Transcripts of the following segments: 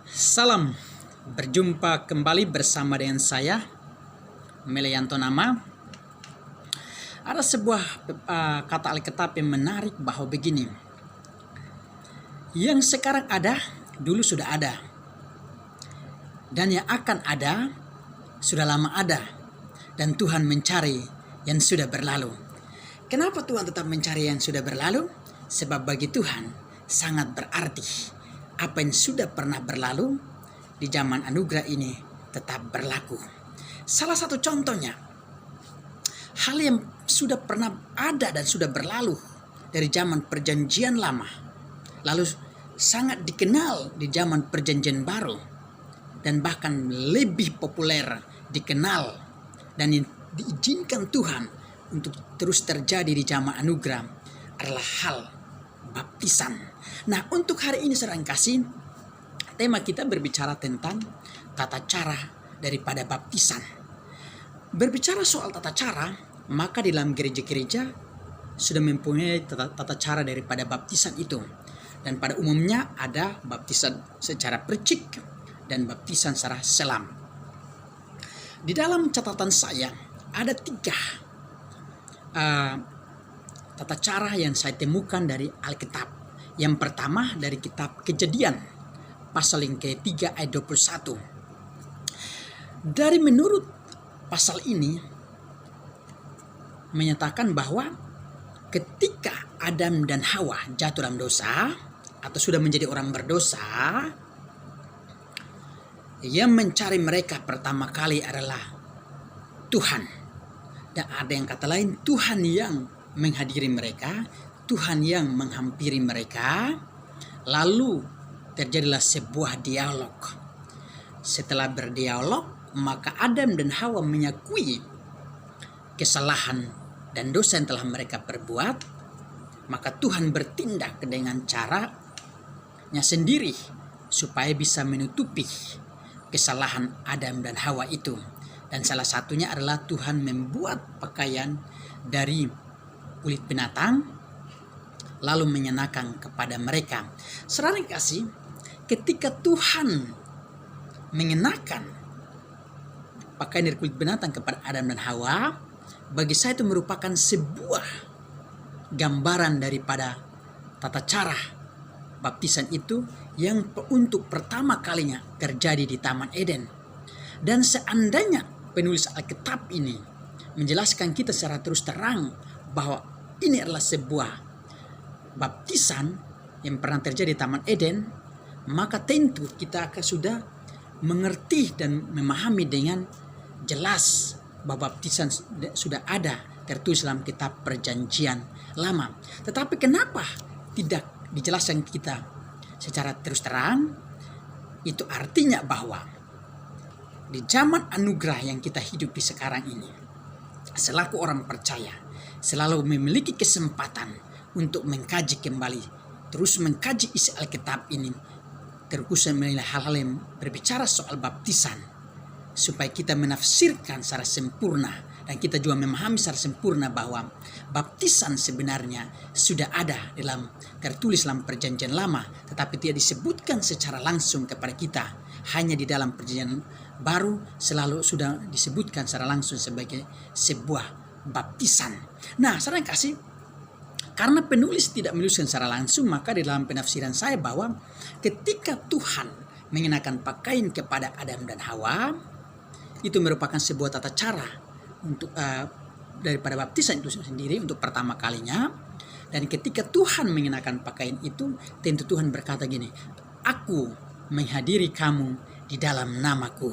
Salam, berjumpa kembali bersama dengan saya, Melianto nama. Ada sebuah kata Alkitab yang menarik bahwa begini. Yang sekarang ada, dulu sudah ada. Dan yang akan ada, sudah lama ada. Dan Tuhan mencari yang sudah berlalu. Kenapa Tuhan tetap mencari yang sudah berlalu? Sebab bagi Tuhan sangat berarti. Apa yang sudah pernah berlalu di zaman anugerah ini tetap berlaku. Salah satu contohnya, hal yang sudah pernah ada dan sudah berlalu dari zaman perjanjian lama, lalu sangat dikenal di zaman perjanjian baru, dan bahkan lebih populer dikenal dan diizinkan Tuhan untuk terus terjadi di zaman anugerah adalah hal baptisan. Nah, untuk hari ini saudara kasih, tema kita berbicara tentang tata cara daripada baptisan. Berbicara soal tata cara, maka di dalam gereja-gereja sudah mempunyai tata cara daripada baptisan itu. Dan pada umumnya ada baptisan secara percik dan baptisan secara selam. Di dalam catatan saya ada 3 tata cara yang saya temukan dari Alkitab. Yang pertama dari kitab Kejadian pasal yang ke-3 ayat 21. Dari menurut pasal ini menyatakan bahwa ketika Adam dan Hawa jatuh dalam dosa atau sudah menjadi orang berdosa, yang mencari mereka pertama kali adalah Tuhan. Dan ada yang kata lain, Tuhan yang menghadiri mereka, Tuhan yang menghampiri mereka. Lalu terjadilah sebuah dialog. Setelah berdialog, maka Adam dan Hawa mengakui kesalahan dan dosa yang telah mereka perbuat. Maka Tuhan bertindak dengan caranya sendiri supaya bisa menutupi kesalahan Adam dan Hawa itu. Dan salah satunya adalah Tuhan membuat pakaian dari kulit binatang lalu mengenakan kepada mereka. Saudara kasih, ketika Tuhan mengenakan pakaian dari kulit binatang kepada Adam dan Hawa, bagi saya itu merupakan sebuah gambaran daripada tata cara baptisan itu yang untuk pertama kalinya terjadi di Taman Eden. Dan seandainya penulis Alkitab ini menjelaskan kita secara terus terang bahwa ini adalah sebuah baptisan yang pernah terjadi di Taman Eden, maka tentu kita akan sudah mengerti dan memahami dengan jelas bahwa baptisan sudah ada tertulis dalam kitab perjanjian lama. Tetapi kenapa tidak dijelaskan kita secara terus terang? Itu artinya bahwa di zaman anugerah yang kita hidup di sekarang ini, selaku orang percaya selalu memiliki kesempatan untuk mengkaji kembali, terus mengkaji isi Alkitab ini, terkhusus menilai hal-hal yang berbicara soal baptisan, supaya kita menafsirkan secara sempurna dan kita juga memahami secara sempurna bahwa baptisan sebenarnya sudah ada tertulis dalam perjanjian lama, tetapi tidak disebutkan secara langsung kepada kita. Hanya di dalam perjanjian baru selalu sudah disebutkan secara langsung sebagai sebuah baptisan. Nah, saudara kasih, karena penulis tidak menuliskan secara langsung, maka di dalam penafsiran saya bahwa ketika Tuhan mengenakan pakaian kepada Adam dan Hawa, itu merupakan sebuah tata cara untuk daripada baptisan itu sendiri untuk pertama kalinya. Dan ketika Tuhan mengenakan pakaian itu, tentu Tuhan berkata gini, aku menghadiri kamu di dalam namaku,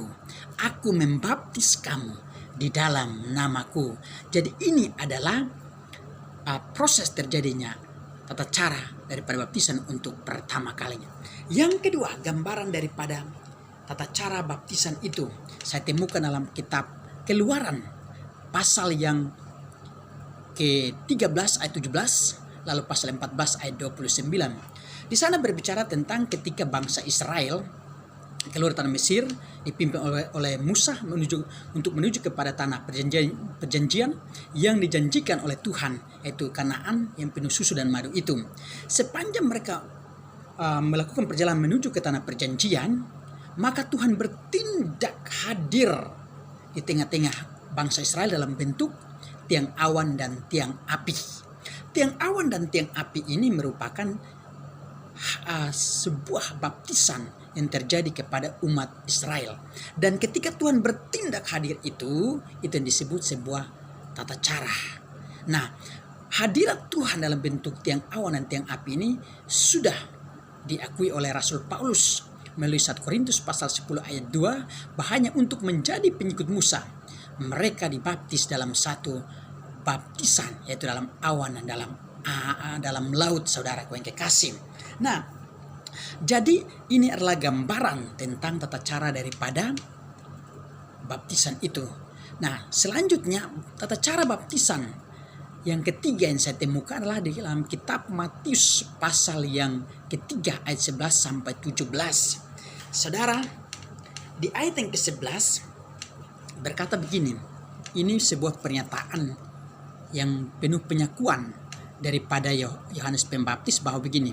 aku membaptis kamu di dalam namaku. Jadi ini adalah proses terjadinya tata cara daripada baptisan untuk pertama kalinya. Yang kedua, gambaran daripada tata cara baptisan itu saya temukan dalam kitab Keluaran pasal yang ke-13 ayat 17, lalu pasal 14 ayat 29. Di sana berbicara tentang ketika bangsa Israel keluar tanah Mesir, dipimpin oleh Musa untuk menuju kepada tanah perjanjian yang dijanjikan oleh Tuhan, yaitu Kanaan yang penuh susu dan madu itu. Sepanjang mereka melakukan perjalanan menuju ke tanah perjanjian, maka Tuhan bertindak hadir di tengah-tengah bangsa Israel dalam bentuk tiang awan dan tiang api. Tiang awan dan tiang api ini merupakan sebuah baptisan yang terjadi kepada umat Israel. Dan ketika Tuhan bertindak hadir itu yang disebut sebuah tata cara. Nah, hadirat Tuhan dalam bentuk tiang awan dan tiang api ini sudah diakui oleh Rasul Paulus melalui 1 Korintus pasal 10 ayat 2, bahanya untuk menjadi pengikut Musa mereka dibaptis dalam satu baptisan, yaitu dalam awan dan dalam laut, saudaraku yang kekasih. Nah, jadi ini adalah gambaran tentang tata cara daripada baptisan itu. Nah, selanjutnya tata cara baptisan yang ketiga yang saya temukan adalah di dalam kitab Matius pasal yang ketiga ayat 11 sampai 17. Saudara, di ayat yang ke-11 berkata begini. Ini sebuah pernyataan yang penuh penyakuan daripada Yohanes Pembaptis bahwa begini.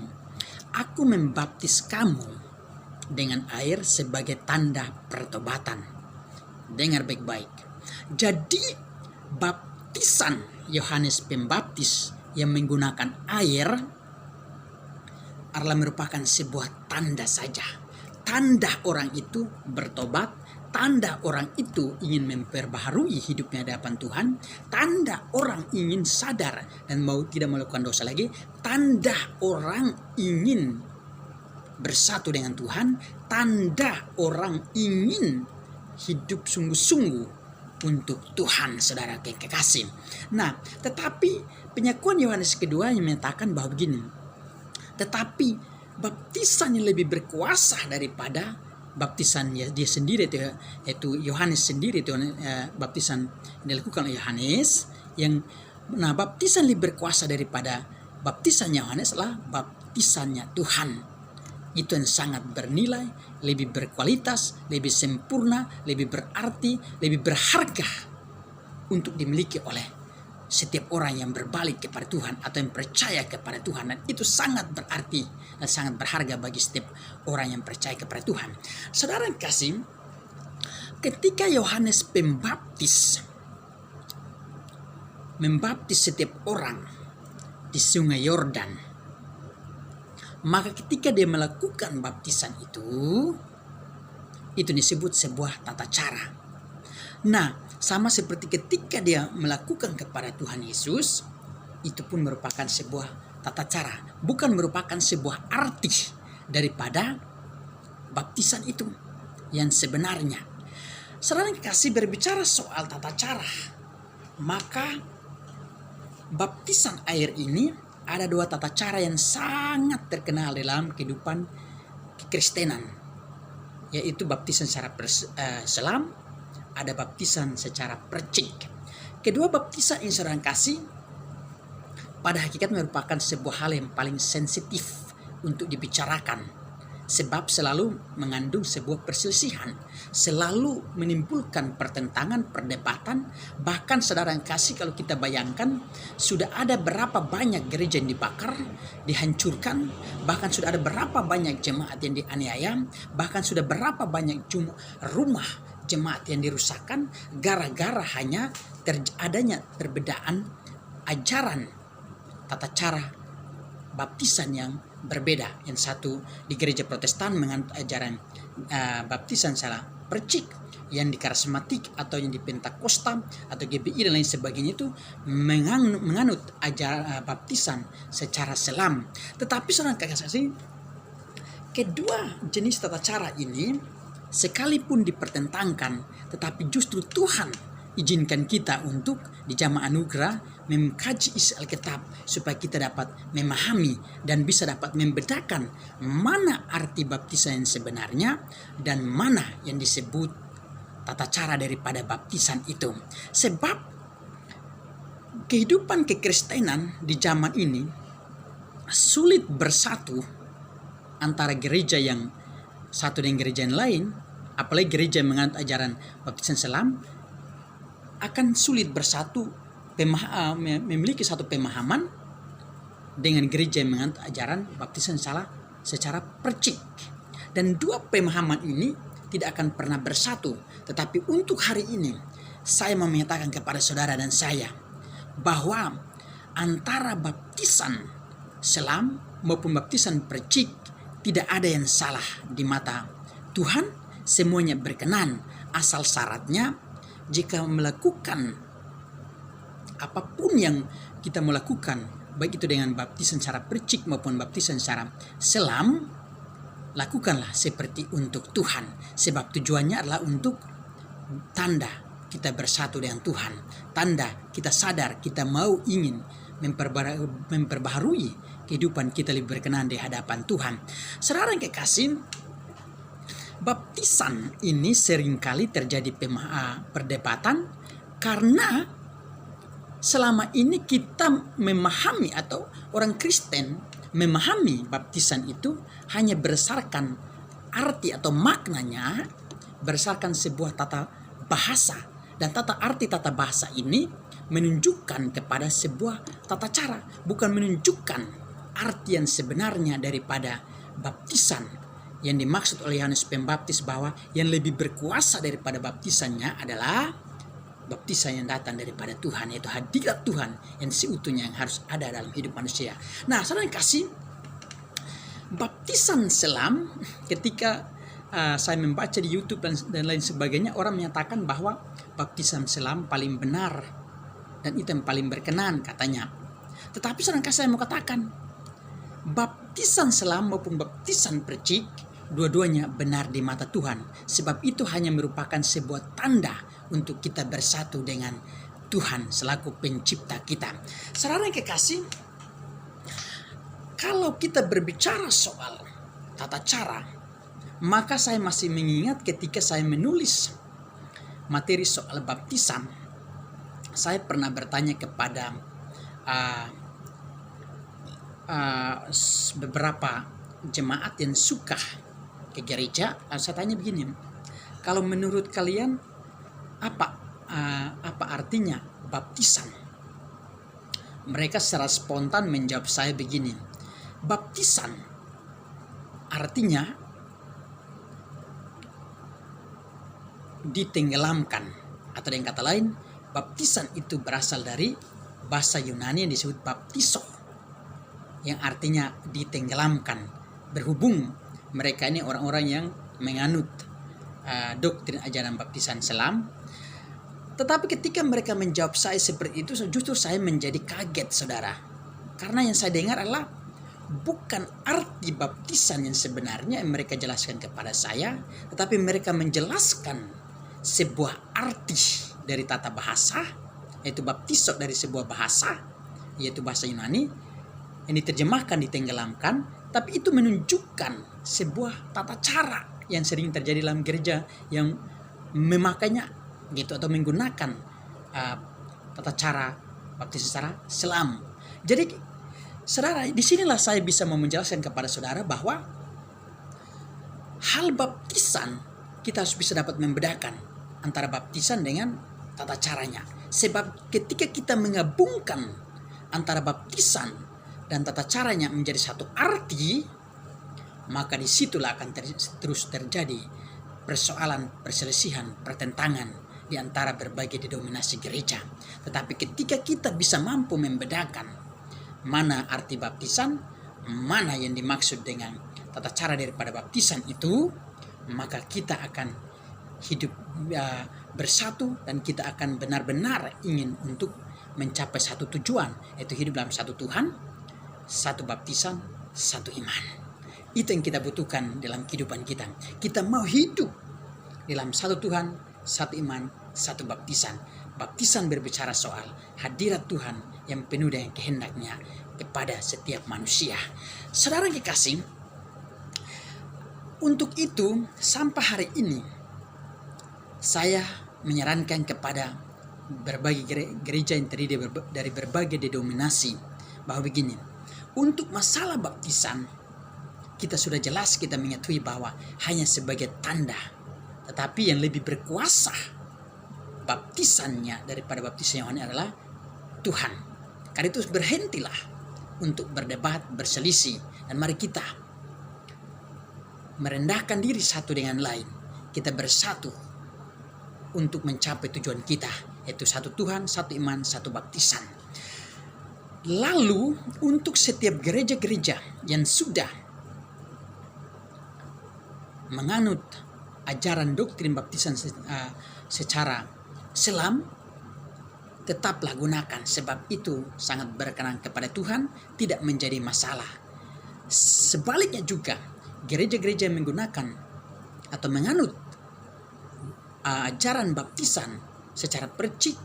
Aku membaptis kamu dengan air sebagai tanda pertobatan. Dengar baik-baik. Jadi baptisan Yohanes Pembaptis yang menggunakan air adalah merupakan sebuah tanda saja. Tanda orang itu bertobat, tanda orang itu ingin memperbaharui hidupnya di hadapan Tuhan, tanda orang ingin sadar dan tidak melakukan dosa lagi, tanda orang ingin bersatu dengan Tuhan, tanda orang ingin hidup sungguh-sungguh untuk Tuhan, saudara kekasih. Nah, tetapi penyakuan Yohanes kedua yang menyatakan bahwa begini, tetapi baptisan yang lebih berkuasa daripada baptisan dia sendiri, yaitu Yohanes sendiri, itu baptisan yang dilakukan oleh Yohanes, baptisan lebih berkuasa daripada baptisan Yohanes adalah baptisannya Tuhan. Itu yang sangat bernilai, lebih berkualitas, lebih sempurna, lebih berarti, lebih berharga untuk dimiliki oleh setiap orang yang berbalik kepada Tuhan atau yang percaya kepada Tuhan. Dan itu sangat berarti dan sangat berharga bagi setiap orang yang percaya kepada Tuhan. Saudara yang kasih, ketika Yohanes Pembaptis membaptis setiap orang di sungai Yordan, maka ketika dia melakukan baptisan itu disebut sebuah tata cara. Nah, sama seperti ketika dia melakukan kepada Tuhan Yesus, itu pun merupakan sebuah tata cara, bukan merupakan sebuah arti daripada baptisan itu yang sebenarnya. Saudara yang kasih, berbicara soal tata cara, maka baptisan air ini ada dua tata cara yang sangat terkenal dalam kehidupan kekristenan, yaitu baptisan secara selam, ada baptisan secara percik. Kedua baptisan yang saudara kasih pada hakikat merupakan sebuah hal yang paling sensitif untuk dibicarakan, sebab selalu mengandung sebuah perselisihan, selalu menimbulkan pertentangan, perdebatan. Bahkan saudara yang kasih, kalau kita bayangkan, sudah ada berapa banyak gereja yang dibakar, dihancurkan, bahkan sudah ada berapa banyak jemaat yang dianiaya, bahkan sudah berapa banyak rumah jemaat yang dirusakkan gara-gara hanya adanya perbedaan ajaran tata cara baptisan yang berbeda. Yang satu di gereja Protestan menganut ajaran baptisan secara percik, yang di karismatik atau yang di Pentakosta atau GBI dan lain sebagainya itu menganut ajaran baptisan secara selam. Tetapi saudara kasih, kedua jenis tata cara ini sekalipun dipertentangkan, tetapi justru Tuhan izinkan kita untuk di jamaah anugerah mengkaji isi Alkitab supaya kita dapat memahami dan bisa dapat membedakan mana arti baptisan yang sebenarnya dan mana yang disebut tata cara daripada baptisan itu. Sebab kehidupan kekristenan di zaman ini sulit bersatu antara gereja yang satu dengan gereja yang lain, apalagi gereja yang menganut ajaran baptisan selam, akan sulit bersatu memiliki satu pemahaman dengan gereja yang menganut ajaran baptisan secara percik. Dan dua pemahaman ini tidak akan pernah bersatu. Tetapi untuk hari ini, saya mau menyatakan kepada saudara dan saya bahwa antara baptisan selam maupun baptisan percik tidak ada yang salah di mata Tuhan. Semuanya berkenan, asal syaratnya jika melakukan apapun yang kita melakukan, baik itu dengan baptisan secara percik maupun baptisan secara selam, lakukanlah seperti untuk Tuhan. Sebab tujuannya adalah untuk tanda kita bersatu dengan Tuhan. Tanda kita sadar kita mau ingin memperbaharui kehidupan kita lebih berkenan di hadapan Tuhan. Saudara yang kekasih, baptisan ini seringkali terjadi perdebatan karena selama ini kita memahami atau orang Kristen memahami baptisan itu hanya berdasarkan arti atau maknanya berdasarkan sebuah tata bahasa, dan arti tata bahasa ini menunjukkan kepada sebuah tata cara, bukan menunjukkan arti yang sebenarnya daripada baptisan yang dimaksud oleh Yohanes Pembaptis, bahwa yang lebih berkuasa daripada baptisannya adalah baptisan yang datang daripada Tuhan, yaitu hadirat Tuhan yang seutuhnya yang harus ada dalam hidup manusia. Nah, saudara yang kasih, baptisan selam, ketika saya membaca di YouTube dan lain sebagainya, orang menyatakan bahwa baptisan selam paling benar dan itu yang paling berkenan katanya. Tetapi saudara yang kasih, saya mau katakan, baptisan selam maupun baptisan percik, dua-duanya benar di mata Tuhan. Sebab itu hanya merupakan sebuah tanda untuk kita bersatu dengan Tuhan selaku pencipta kita. Saudara yang kekasih, kalau kita berbicara soal tata cara, maka saya masih mengingat ketika saya menulis materi soal baptisan, saya pernah bertanya kepada beberapa jemaat yang suka ke gereja. Saya tanya begini, kalau menurut kalian apa artinya baptisan? Mereka secara spontan menjawab saya begini, baptisan artinya ditenggelamkan, atau dengan kata lain, baptisan itu berasal dari bahasa Yunani yang disebut baptiso, yang artinya ditenggelamkan. Berhubung mereka ini orang-orang yang menganut doktrin ajaran baptisan selam. Tetapi ketika mereka menjawab saya seperti itu, justru saya menjadi kaget, saudara. Karena yang saya dengar adalah bukan arti baptisan yang sebenarnya yang mereka jelaskan kepada saya, tetapi mereka menjelaskan sebuah arti dari tata bahasa, yaitu baptiso dari sebuah bahasa, yaitu bahasa Yunani, yang diterjemahkan ditenggelamkan. Tapi itu menunjukkan sebuah tata cara yang sering terjadi dalam gereja yang memakainya gitu, atau menggunakan tata cara baptisan secara selam. Jadi saudara, disinilah saya bisa menjelaskan kepada saudara bahwa hal baptisan kita harus bisa dapat membedakan antara baptisan dengan tata caranya. Sebab ketika kita menggabungkan antara baptisan dan tata caranya menjadi satu arti, maka disitulah akan terus terjadi persoalan, perselisihan, pertentangan di antara berbagai denominasi gereja. Tetapi ketika kita bisa mampu membedakan mana arti baptisan, mana yang dimaksud dengan tata cara daripada baptisan itu, maka kita akan hidup bersatu, dan kita akan benar-benar ingin untuk mencapai satu tujuan, yaitu hidup dalam satu Tuhan, satu baptisan, satu iman. Itu yang kita butuhkan dalam kehidupan kita. Kita mau hidup dalam satu Tuhan, satu iman, satu baptisan. Baptisan berbicara soal hadirat Tuhan yang penuh dengan kehendaknya kepada setiap manusia. Saudara yang kekasih, untuk itu sampai hari ini saya menyarankan kepada berbagai gereja yang terdiri dari berbagai denominasi bahwa begini, untuk masalah baptisan kita sudah jelas, kita mengetahui bahwa hanya sebagai tanda, tetapi yang lebih berkuasa baptisannya daripada baptisan Yohanes adalah Tuhan. Karena itu berhentilah untuk berdebat, berselisih, dan mari kita merendahkan diri satu dengan lain. kita bersatu untuk mencapai tujuan kita, yaitu satu Tuhan, satu iman, satu baptisan. Lalu untuk setiap gereja-gereja yang sudah menganut ajaran doktrin baptisan secara selam, tetaplah gunakan, sebab itu sangat berkenan kepada Tuhan, tidak menjadi masalah. Sebaliknya juga, gereja-gereja yang menggunakan atau menganut ajaran baptisan secara percik,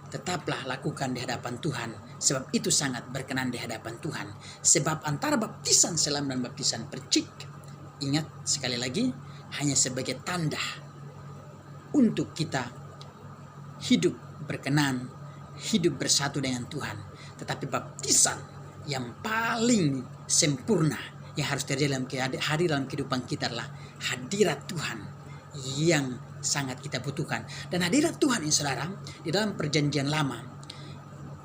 tetaplah lakukan di hadapan Tuhan, sebab itu sangat berkenan di hadapan Tuhan. Sebab antara baptisan selam dan baptisan percik, ingat sekali lagi, hanya sebagai tanda untuk kita hidup berkenan, hidup bersatu dengan Tuhan. Tetapi baptisan yang paling sempurna yang harus terjadi hadir dalam kehidupan kita adalah hadirat Tuhan yang sangat kita butuhkan. Dan hadirat Tuhan ini saudara, di dalam perjanjian lama,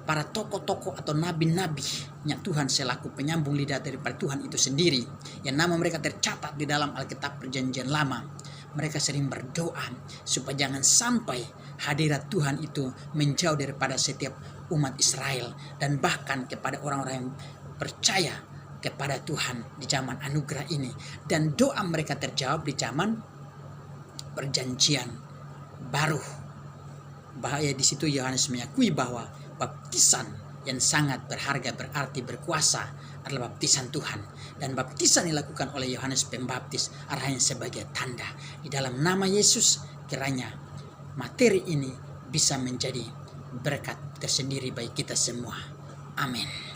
para tokoh-tokoh atau nabi-nabinya Tuhan selaku penyambung lidah daripada Tuhan itu sendiri, yang nama mereka tercatat di dalam Alkitab perjanjian lama, mereka sering berdoa supaya jangan sampai hadirat Tuhan itu menjauh daripada setiap umat Israel, dan bahkan kepada orang-orang yang percaya kepada Tuhan di zaman anugerah ini. Dan doa mereka terjawab di zaman perjanjian baru. Bahaya di situ Yohanes mengakui bahwa baptisan yang sangat berharga, berarti berkuasa, adalah baptisan Tuhan. Dan baptisan dilakukan oleh Yohanes Pembaptis hanya sebagai tanda. Di dalam nama Yesus, kiranya materi ini bisa menjadi berkat tersendiri bagi kita semua. Amin.